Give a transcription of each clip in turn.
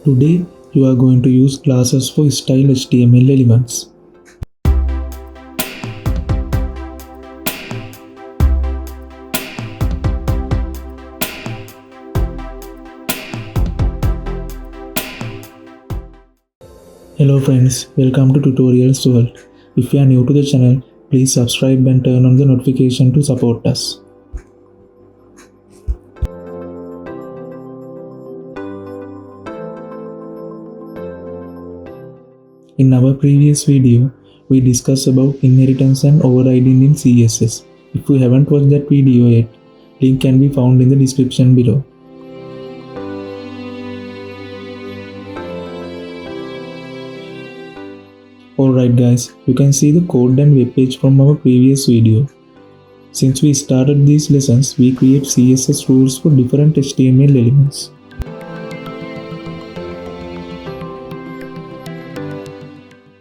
Today you are going to use classes for style HTML elements. Hello friends, welcome to Tutorials World. If you are new to the channel, please subscribe and turn on the notification to support us. In our previous video, we discussed about inheritance and overriding in CSS. If you haven't watched that video yet, link can be found in the description below. Alright guys, you can see the code and web page from our previous video. Since we started these lessons, we create CSS rules for different HTML elements.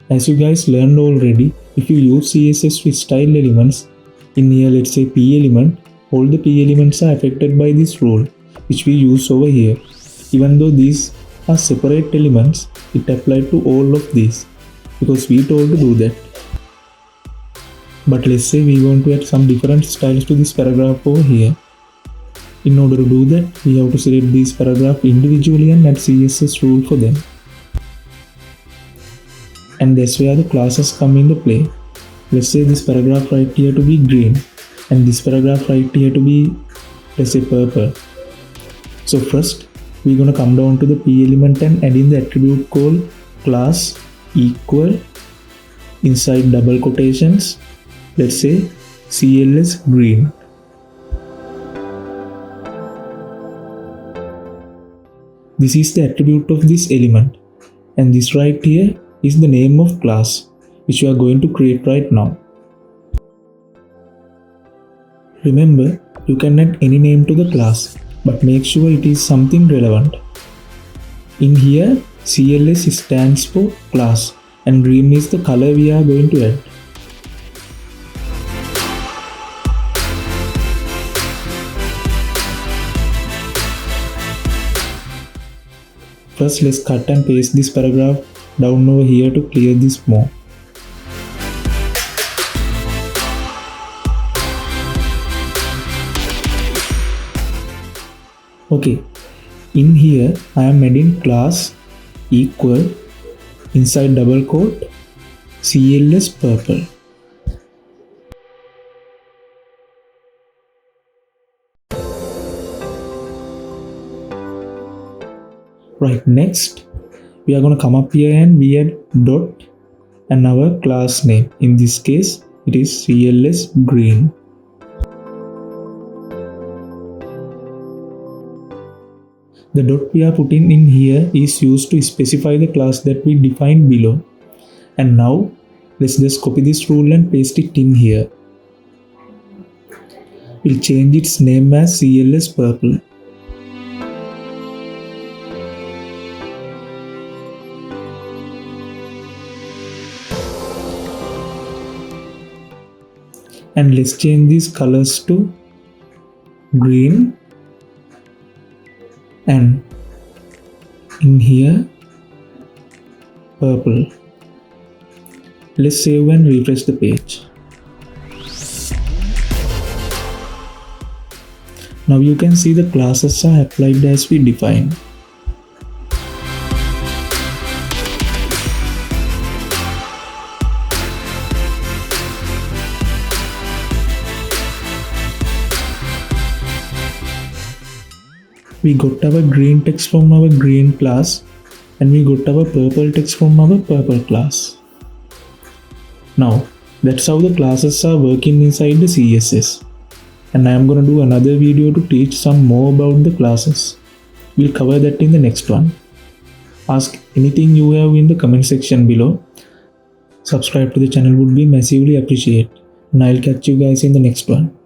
As you guys learned already, if you use CSS with style elements, in here let's say P element, all the P elements are affected by this rule, which we use over here. Even though these are separate elements, it applies to all of these, because we told to do that. But let's say we want to add some different styles to this paragraph over here. In order to do that, we have to select these paragraphs individually and add CSS rule for them. And that's where the classes come into play. Let's say this paragraph right here to be green and this paragraph right here to be, let's say, purple. So first we're gonna come down to the P element and add in the attribute called class equal inside double quotations, let's say CLS green. This is the attribute of this element, and this right here is the name of class which we are going to create right now. Remember, you can add any name to the class, but make sure it is something relevant. In here, CLS stands for class and green is the color we are going to add. First, let's cut and paste this paragraph down over here to clear this more. Okay, in here I am adding class equal inside double quote CLS purple. Right, next we are going to come up here and we add dot and our class name. In this case it is CLS green. The dot we are putting in here is used to specify the class that we defined below. And now let's just copy this rule and paste it in here. We'll change its name as CLS purple. And let's change these colors to green and in here purple. Let's save and refresh the page. Now you can see the classes are applied as we defined. We got our green text from our green class and we got our purple text from our purple class. Now that's how the classes are working inside the CSS, and I am gonna do another video to teach some more about the classes. We'll cover that in the next one. Ask anything you have in the comment section below. Subscribe to the channel would be massively appreciated, and I'll catch you guys in the next one.